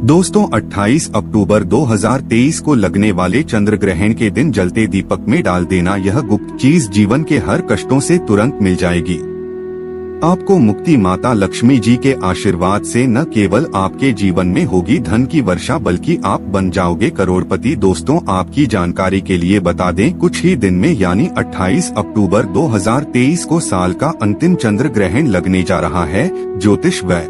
दोस्तों 28 अक्टूबर 2023 को लगने वाले चंद्र ग्रहण के दिन जलते दीपक में डाल देना यह गुप्त चीज जीवन के हर कष्टों से तुरंत मिल जाएगी। आपको मुक्ति माता लक्ष्मी जी के आशीर्वाद से न केवल आपके जीवन में होगी धन की वर्षा बल्कि आप बन जाओगे करोड़पति। दोस्तों आपकी जानकारी के लिए बता दें कुछ ही दिन में यानी 28 अक्टूबर 2023 को साल का अंतिम चंद्र ग्रहण लगने जा रहा है। ज्योतिष व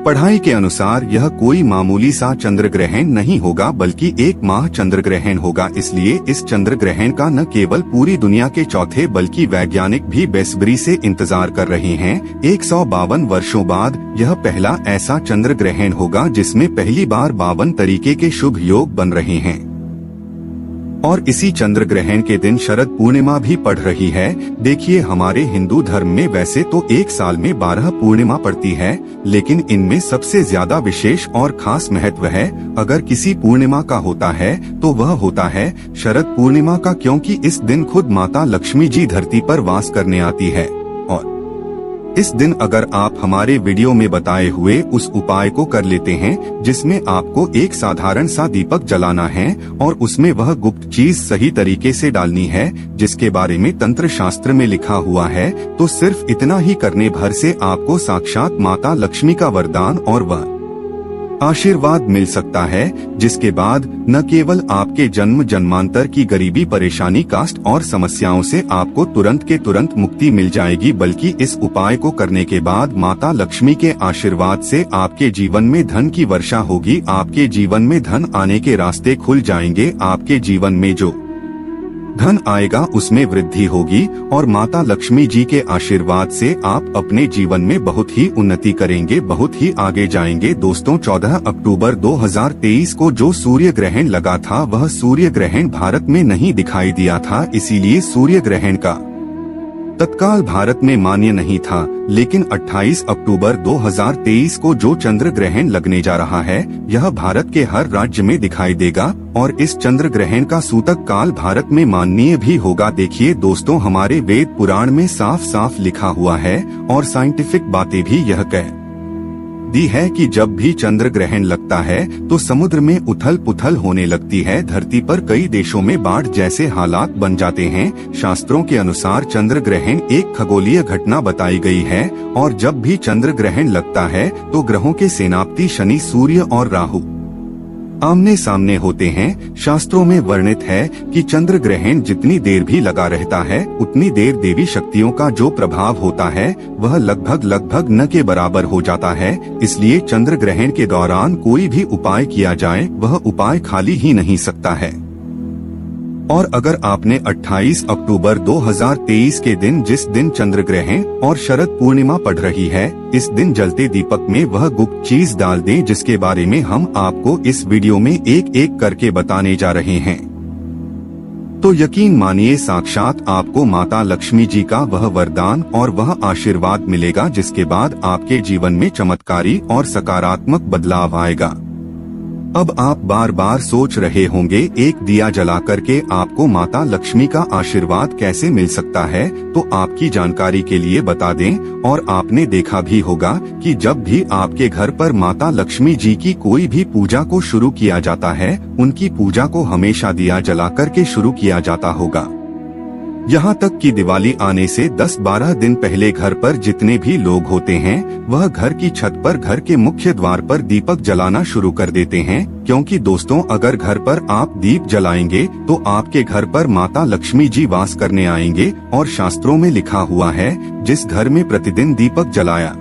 पढ़ाई के अनुसार यह कोई मामूली सा चंद्र ग्रहण नहीं होगा बल्कि एक माह चंद्र ग्रहण होगा। इसलिए इस चंद्र ग्रहण का न केवल पूरी दुनिया के चौथे बल्कि वैज्ञानिक भी बेसब्री से इंतजार कर रहे हैं। 152 वर्षों बाद यह पहला ऐसा चंद्र ग्रहण होगा जिसमें पहली बार 52 तरीके के शुभ योग बन रहे हैं और इसी चंद्र ग्रहण के दिन शरद पूर्णिमा भी पड़ रही है। देखिए हमारे हिंदू धर्म में वैसे तो एक साल में 12 पूर्णिमा पड़ती है, लेकिन इनमें सबसे ज्यादा विशेष और खास महत्व है। अगर किसी पूर्णिमा का होता है तो वह होता है शरद पूर्णिमा का, क्योंकि इस दिन खुद माता लक्ष्मी जी धरती पर वास करने आती है। और इस दिन अगर आप हमारे वीडियो में बताए हुए उस उपाय को कर लेते हैं जिसमें आपको एक साधारण सा दीपक जलाना है और उसमें वह गुप्त चीज सही तरीके से डालनी है जिसके बारे में तंत्र शास्त्र में लिखा हुआ है, तो सिर्फ इतना ही करने भर से आपको साक्षात माता लक्ष्मी का वरदान और वह आशीर्वाद मिल सकता है, जिसके बाद न केवल आपके जन्म जन्मांतर की गरीबी परेशानी कास्ट और समस्याओं से आपको तुरंत के तुरंत मुक्ति मिल जाएगी, बल्कि इस उपाय को करने के बाद माता लक्ष्मी के आशीर्वाद से आपके जीवन में धन की वर्षा होगी। आपके जीवन में धन आने के रास्ते खुल जाएंगे। आपके जीवन में जो धन आएगा उसमें वृद्धि होगी और माता लक्ष्मी जी के आशीर्वाद से आप अपने जीवन में बहुत ही उन्नति करेंगे, बहुत ही आगे जाएंगे। दोस्तों 14 अक्टूबर 2023 को जो सूर्य ग्रहण लगा था वह सूर्य ग्रहण भारत में नहीं दिखाई दिया था, इसीलिए सूर्य ग्रहण का तत्काल भारत में मान्य नहीं था। लेकिन 28 अक्टूबर 2023 को जो चंद्र ग्रहण लगने जा रहा है यह भारत के हर राज्य में दिखाई देगा और इस चंद्र ग्रहण का सूतक काल भारत में माननीय भी होगा। देखिए दोस्तों हमारे वेद पुराण में साफ साफ लिखा हुआ है और साइंटिफिक बातें भी यह कह दी है कि जब भी चंद्र ग्रहण लगता है तो समुद्र में उथल पुथल होने लगती है, धरती पर कई देशों में बाढ़ जैसे हालात बन जाते हैं। शास्त्रों के अनुसार चंद्र ग्रहण एक खगोलीय घटना बताई गई है और जब भी चंद्र ग्रहण लगता है तो ग्रहों के सेनापति शनि, सूर्य और राहु आमने सामने होते हैं। शास्त्रों में वर्णित है कि चंद्र ग्रहण जितनी देर भी लगा रहता है उतनी देर देवी शक्तियों का जो प्रभाव होता है वह लगभग न के बराबर हो जाता है। इसलिए चंद्र ग्रहण के दौरान कोई भी उपाय किया जाए वह उपाय खाली ही नहीं सकता है। और अगर आपने 28 अक्टूबर 2023 के दिन, जिस दिन चंद्र ग्रहण और शरद पूर्णिमा पड़ रही है, इस दिन जलते दीपक में वह गुप्त चीज डाल दें जिसके बारे में हम आपको इस वीडियो में एक एक करके बताने जा रहे हैं, तो यकीन मानिए साक्षात आपको माता लक्ष्मी जी का वह वरदान और वह आशीर्वाद मिलेगा, जिसके बाद आपके जीवन में चमत्कारी और सकारात्मक बदलाव आएगा। अब आप बार बार सोच रहे होंगे एक दिया जला करके आपको माता लक्ष्मी का आशीर्वाद कैसे मिल सकता है, तो आपकी जानकारी के लिए बता दें और आपने देखा भी होगा कि जब भी आपके घर पर माता लक्ष्मी जी की कोई भी पूजा को शुरू किया जाता है उनकी पूजा को हमेशा दिया जला करके शुरू किया जाता होगा। यहाँ तक कि दिवाली आने से 10-12 दिन पहले घर पर जितने भी लोग होते हैं वह घर की छत पर घर के मुख्य द्वार पर दीपक जलाना शुरू कर देते हैं, क्योंकि दोस्तों अगर घर पर आप दीप जलाएंगे तो आपके घर पर माता लक्ष्मी जी वास करने आएंगे। और शास्त्रों में लिखा हुआ है जिस घर में प्रतिदिन दीपक जलाया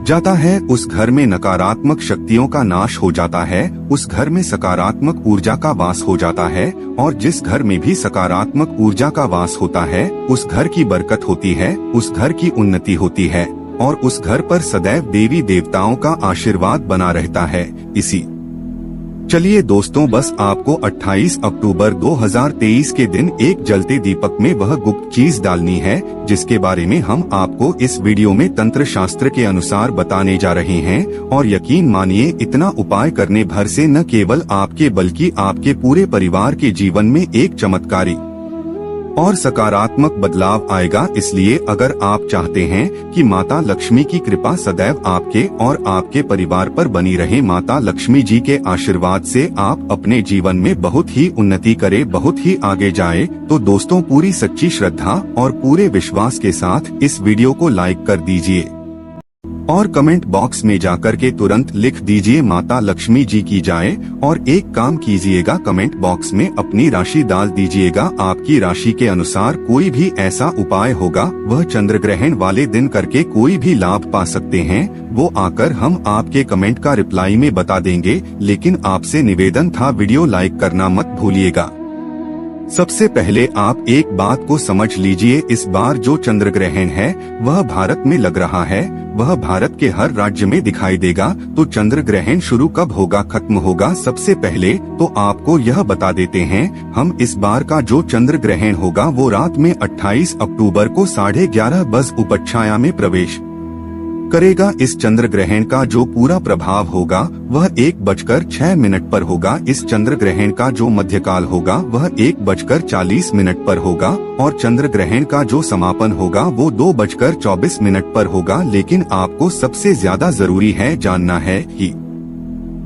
जाता है उस घर में नकारात्मक शक्तियों का नाश हो जाता है, उस घर में सकारात्मक ऊर्जा का वास हो जाता है और जिस घर में भी सकारात्मक ऊर्जा का वास होता है उस घर की बरकत होती है, उस घर की उन्नति होती है और उस घर पर सदैव देवी देवताओं का आशीर्वाद बना रहता है। इसी चलिए दोस्तों बस आपको 28 अक्टूबर 2023 के दिन एक जलते दीपक में वह गुप्त चीज डालनी है जिसके बारे में हम आपको इस वीडियो में तंत्र शास्त्र के अनुसार बताने जा रहे हैं। और यकीन मानिए इतना उपाय करने भर से न केवल आपके बल्कि आपके पूरे परिवार के जीवन में एक चमत्कारी और सकारात्मक बदलाव आएगा। इसलिए अगर आप चाहते हैं कि माता लक्ष्मी की कृपा सदैव आपके और आपके परिवार पर बनी रहे, माता लक्ष्मी जी के आशीर्वाद से आप अपने जीवन में बहुत ही उन्नति करें, बहुत ही आगे जाए, तो दोस्तों पूरी सच्ची श्रद्धा और पूरे विश्वास के साथ इस वीडियो को लाइक कर दीजिए और कमेंट बॉक्स में जाकर के तुरंत लिख दीजिए माता लक्ष्मी जी की जाए। और एक काम कीजिएगा, कमेंट बॉक्स में अपनी राशि डाल दीजिएगा। आपकी राशि के अनुसार कोई भी ऐसा उपाय होगा, वह चंद्र ग्रहण वाले दिन करके कोई भी लाभ पा सकते हैं, वो आकर हम आपके कमेंट का रिप्लाई में बता देंगे। लेकिन आपसे निवेदन था, वीडियो लाइक करना मत भूलिएगा। सबसे पहले आप एक बात को समझ लीजिए, इस बार जो चंद्र ग्रहण है वह भारत में लग रहा है, वह भारत के हर राज्य में दिखाई देगा। तो चंद्र ग्रहण शुरू कब होगा, खत्म होगा, सबसे पहले तो आपको यह बता देते हैं। हम इस बार का जो चंद्र ग्रहण होगा वो रात में 28 अक्टूबर को 11:30 बजे उपछाया में प्रवेश करेगा। इस चंद्र ग्रहण का जो पूरा प्रभाव होगा वह 1:06 पर होगा। इस चंद्र ग्रहण का जो मध्यकाल होगा वह 1:40 पर होगा और चंद्र ग्रहण का जो समापन होगा वो 2:24 पर होगा। लेकिन आपको सबसे ज्यादा जरूरी है जानना है कि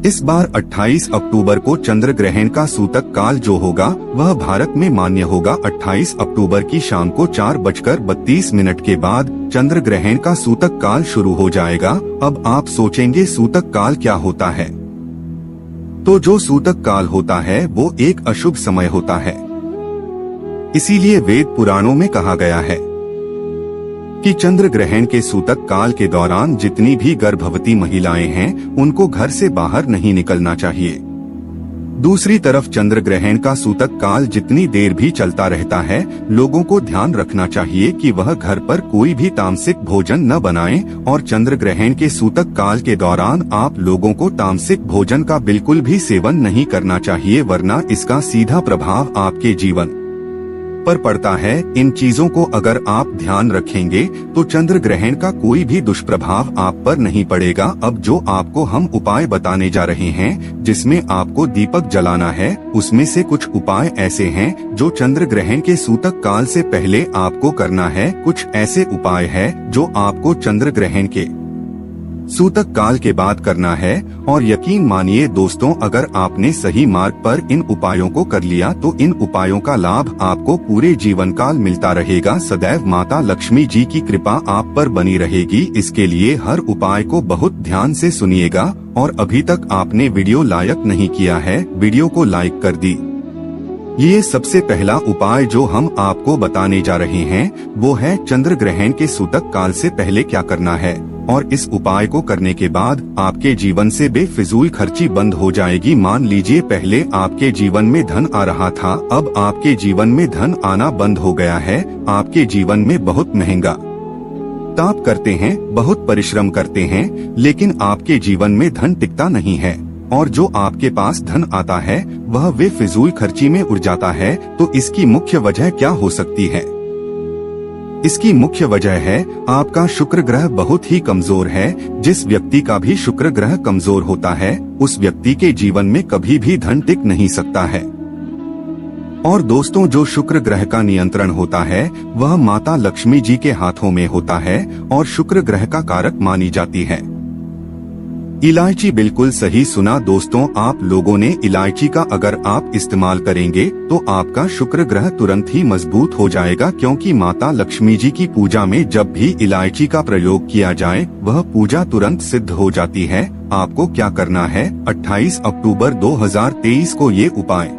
इस बार 28 अक्टूबर को चंद्र ग्रहण का सूतक काल जो होगा वह भारत में मान्य होगा। 28 अक्टूबर की शाम को 4:32 के बाद चंद्र ग्रहण का सूतक काल शुरू हो जाएगा। अब आप सोचेंगे सूतक काल क्या होता है? तो जो सूतक काल होता है वो एक अशुभ समय होता है। इसीलिए वेद पुराणों में कहा गया है कि चंद्र ग्रहण के सूतक काल के दौरान जितनी भी गर्भवती महिलाएं हैं उनको घर से बाहर नहीं निकलना चाहिए। दूसरी तरफ चंद्र ग्रहण का सूतक काल जितनी देर भी चलता रहता है, लोगों को ध्यान रखना चाहिए कि वह घर पर कोई भी तामसिक भोजन न बनाएं। और चंद्र ग्रहण के सूतक काल के दौरान आप लोगों को तामसिक भोजन का बिल्कुल भी सेवन नहीं करना चाहिए, वरना इसका सीधा प्रभाव आपके जीवन पर पड़ता है। इन चीजों को अगर आप ध्यान रखेंगे तो चंद्र ग्रहण का कोई भी दुष्प्रभाव आप पर नहीं पड़ेगा। अब जो आपको हम उपाय बताने जा रहे हैं, जिसमें आपको दीपक जलाना है, उसमें से कुछ उपाय ऐसे हैं जो चंद्र ग्रहण के सूतक काल से पहले आपको करना है। कुछ ऐसे उपाय है जो आपको चंद्र ग्रहण के सूतक काल के बाद करना है। और यकीन मानिए दोस्तों, अगर आपने सही मार्ग पर इन उपायों को कर लिया तो इन उपायों का लाभ आपको पूरे जीवन काल मिलता रहेगा। सदैव माता लक्ष्मी जी की कृपा आप पर बनी रहेगी। इसके लिए हर उपाय को बहुत ध्यान से सुनिएगा। और अभी तक आपने वीडियो लाइक नहीं किया है, वीडियो को लाइक कर दी। ये सबसे पहला उपाय जो हम आपको बताने जा रहे हैं वो है चंद्र ग्रहण के सूतक काल से पहले क्या करना है। और इस उपाय को करने के बाद आपके जीवन से बेफिजूल खर्ची बंद हो जाएगी। मान लीजिए पहले आपके जीवन में धन आ रहा था, अब आपके जीवन में धन आना बंद हो गया है। आपके जीवन में बहुत महंगा ताप करते हैं, बहुत परिश्रम करते हैं, लेकिन आपके जीवन में धन टिकता नहीं है। और जो आपके पास धन आता है वह बेफिजूल खर्ची में उड़ जाता है। तो इसकी मुख्य वजह क्या हो सकती है? इसकी मुख्य वजह है आपका शुक्र ग्रह बहुत ही कमजोर है। जिस व्यक्ति का भी शुक्र ग्रह कमजोर होता है उस व्यक्ति के जीवन में कभी भी धन टिक नहीं सकता है। और दोस्तों, जो शुक्र ग्रह का नियंत्रण होता है वह माता लक्ष्मी जी के हाथों में होता है और शुक्र ग्रह का कारक मानी जाती है इलायची। बिल्कुल सही सुना दोस्तों, आप लोगों ने इलायची का अगर आप इस्तेमाल करेंगे तो आपका शुक्र ग्रह तुरंत ही मजबूत हो जाएगा। क्योंकि माता लक्ष्मी जी की पूजा में जब भी इलायची का प्रयोग किया जाए वह पूजा तुरंत सिद्ध हो जाती है। आपको क्या करना है, 28 अक्टूबर 2023 को ये उपाय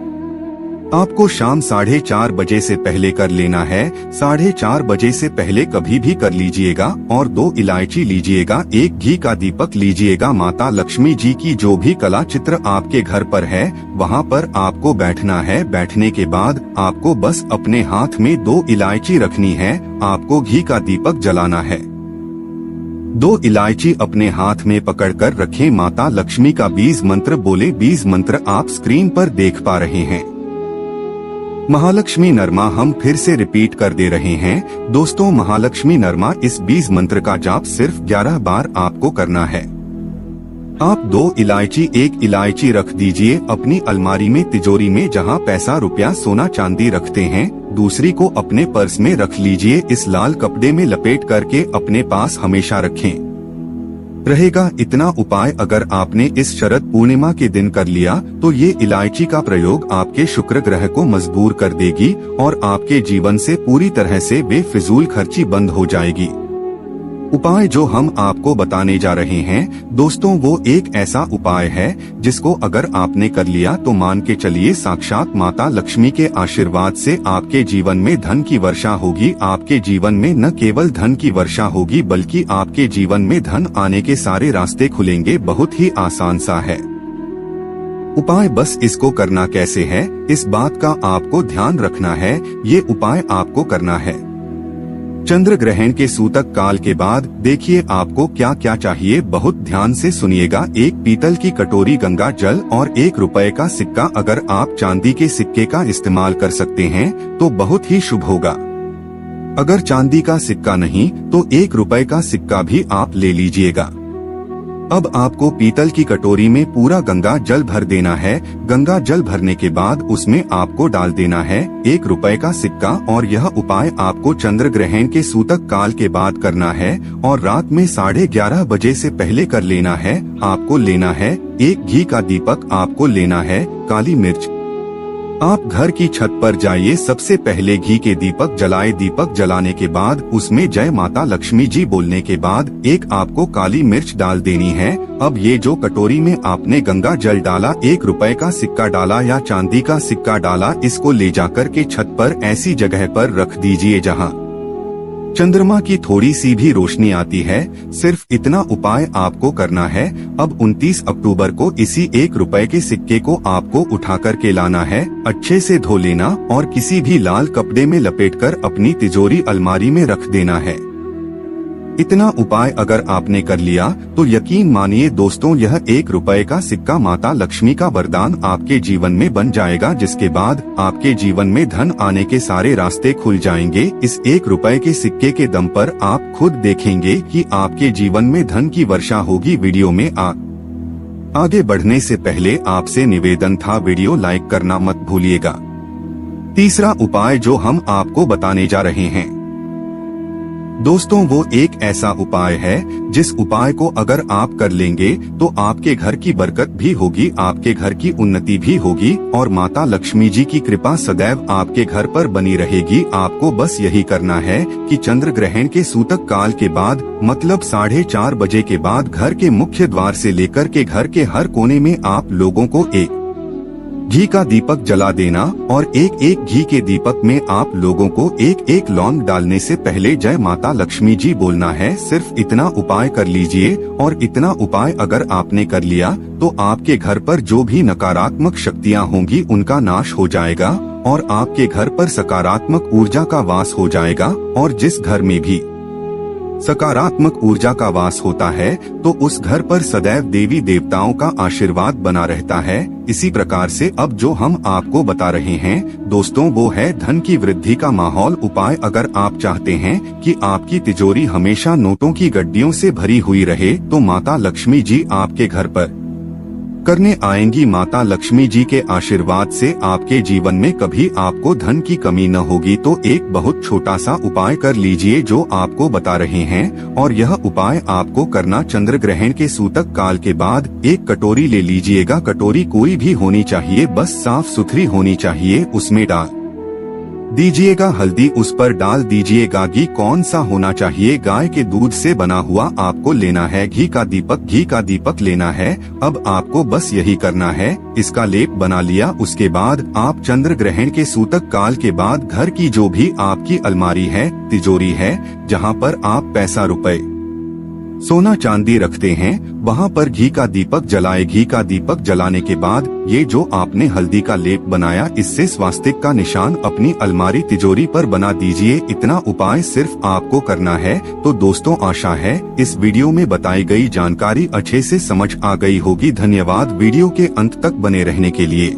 आपको शाम 4:30 बजे से पहले कर लेना है। 4:30 बजे से पहले कभी भी कर लीजिएगा। और 2 इलायची लीजिएगा, 1 घी का दीपक लीजिएगा। माता लक्ष्मी जी की जो भी कला चित्र आपके घर पर है वहाँ पर आपको बैठना है। बैठने के बाद आपको बस अपने हाथ में 2 इलायची रखनी है, आपको घी का दीपक जलाना है। 2 इलायची अपने हाथ में पकड़कर रखें। माता लक्ष्मी का बीज मंत्र बोले। बीज मंत्र आप स्क्रीन पर देख पा रहे हैं। महालक्ष्मी नरमा हम फिर से रिपीट कर दे रहे हैं दोस्तों, महालक्ष्मी नरमा। इस बीज मंत्र का जाप सिर्फ 11 बार आपको करना है। आप 2 इलायची 1 इलायची रख दीजिए अपनी अलमारी में, तिजोरी में, जहां पैसा रुपया सोना चांदी रखते हैं। दूसरी को अपने पर्स में रख लीजिए। इस लाल कपड़े में लपेट करके अपने पास हमेशा रखें। रहेगा इतना उपाय अगर आपने इस शरद पूर्णिमा के दिन कर लिया तो ये इलायची का प्रयोग आपके शुक्र ग्रह को मजबूर कर देगी और आपके जीवन से पूरी तरह से बेफिजूल खर्ची बंद हो जाएगी। उपाय जो हम आपको बताने जा रहे हैं दोस्तों, वो एक ऐसा उपाय है जिसको अगर आपने कर लिया तो मान के चलिए साक्षात माता लक्ष्मी के आशीर्वाद से आपके जीवन में धन की वर्षा होगी। आपके जीवन में न केवल धन की वर्षा होगी बल्कि आपके जीवन में धन आने के सारे रास्ते खुलेंगे। बहुत ही आसान सा है उपाय, बस इसको करना कैसे है इस बात का आपको ध्यान रखना है। ये उपाय आपको करना है चंद्र ग्रहण के सूतक काल के बाद। देखिए आपको क्या क्या चाहिए, बहुत ध्यान से सुनिएगा। एक पीतल की कटोरी गंगा जल और 1 रुपए का सिक्का। अगर आप चांदी के सिक्के का इस्तेमाल कर सकते हैं तो बहुत ही शुभ होगा। अगर चांदी का सिक्का नहीं तो 1 रुपए का सिक्का भी आप ले लीजिएगा। अब आपको पीतल की कटोरी में पूरा गंगा जल भर देना है। गंगा जल भरने के बाद उसमें आपको डाल देना है 1 रुपए का सिक्का। और यह उपाय आपको चंद्र ग्रहण के सूतक काल के बाद करना है और रात में 11:30 बजे से पहले कर लेना है। आपको लेना है 1 घी का दीपक, आपको लेना है काली मिर्च। आप घर की छत पर जाइए, सबसे पहले घी के दीपक जलाए। दीपक जलाने के बाद उसमें जय माता लक्ष्मी जी बोलने के बाद एक आपको काली मिर्च डाल देनी है। अब ये जो कटोरी में आपने गंगा जल डाला, 1 रुपए का सिक्का डाला या चांदी का सिक्का डाला, इसको ले जाकर के छत पर ऐसी जगह पर रख दीजिए जहां चंद्रमा की थोड़ी सी भी रोशनी आती है। सिर्फ इतना उपाय आपको करना है। अब 29 अक्टूबर को इसी 1 रुपए के सिक्के को आपको उठा करके लाना है, अच्छे से धो लेना और किसी भी लाल कपड़े में लपेटकर अपनी तिजोरी अलमारी में रख देना है। इतना उपाय अगर आपने कर लिया तो यकीन मानिए दोस्तों, यह 1 रुपए का सिक्का माता लक्ष्मी का वरदान आपके जीवन में बन जाएगा, जिसके बाद आपके जीवन में धन आने के सारे रास्ते खुल जाएंगे। इस 1 रुपए के सिक्के के दम पर आप खुद देखेंगे कि आपके जीवन में धन की वर्षा होगी। वीडियो में आगे बढ़ने से पहले आपसे निवेदन था, वीडियो लाइक करना मत भूलिएगा। तीसरा उपाय जो हम आपको बताने जा रहे हैं दोस्तों, वो एक ऐसा उपाय है जिस उपाय को अगर आप कर लेंगे तो आपके घर की बरकत भी होगी, आपके घर की उन्नति भी होगी और माता लक्ष्मी जी की कृपा सदैव आपके घर पर बनी रहेगी। आपको बस यही करना है कि चंद्र ग्रहण के सूतक काल के बाद मतलब 4:30 बजे के बाद घर के मुख्य द्वार से लेकर के घर के हर कोने में आप लोगों को 1 घी का दीपक जला देना और एक घी के दीपक में आप लोगों को एक लौंग डालने से पहले जय माता लक्ष्मी जी बोलना है। सिर्फ इतना उपाय कर लीजिए और इतना उपाय अगर आपने कर लिया तो आपके घर पर जो भी नकारात्मक शक्तियां होंगी उनका नाश हो जाएगा और आपके घर पर सकारात्मक ऊर्जा का वास हो जाएगा। और जिस घर में भी सकारात्मक ऊर्जा का वास होता है तो उस घर पर सदैव देवी देवताओं का आशीर्वाद बना रहता है। इसी प्रकार से अब जो हम आपको बता रहे हैं दोस्तों, वो है धन की वृद्धि का माहौल उपाय। अगर आप चाहते हैं कि आपकी तिजोरी हमेशा नोटों की गड्डियों से भरी हुई रहे तो माता लक्ष्मी जी आपके घर पर करने आएंगी। माता लक्ष्मी जी के आशीर्वाद से आपके जीवन में कभी आपको धन की कमी न होगी। तो एक बहुत छोटा सा उपाय कर लीजिए जो आपको बता रहे हैं और यह उपाय आपको करना चंद्र ग्रहण के सूतक काल के बाद। 1 कटोरी ले लीजिएगा, कटोरी कोई भी होनी चाहिए, बस साफ सुथरी होनी चाहिए। उसमें डाल दीजिएगा हल्दी, उस पर डाल दीजिएगा घी। कौन सा होना चाहिए? गाय के दूध से बना हुआ आपको लेना है। घी का दीपक लेना है। अब आपको बस यही करना है, इसका लेप बना लिया। उसके बाद आप चंद्र ग्रहण के सूतक काल के बाद घर की जो भी आपकी अलमारी है, तिजोरी है, जहां पर आप पैसा रुपए सोना चांदी रखते हैं, वहां पर घी का दीपक जलाए। घी का दीपक जलाने के बाद ये जो आपने हल्दी का लेप बनाया, इससे स्वास्तिक का निशान अपनी अलमारी तिजोरी पर बना दीजिए। इतना उपाय सिर्फ आपको करना है। तो दोस्तों, आशा है इस वीडियो में बताई गई जानकारी अच्छे से समझ आ गई होगी। धन्यवाद वीडियो के अंत तक बने रहने के लिए।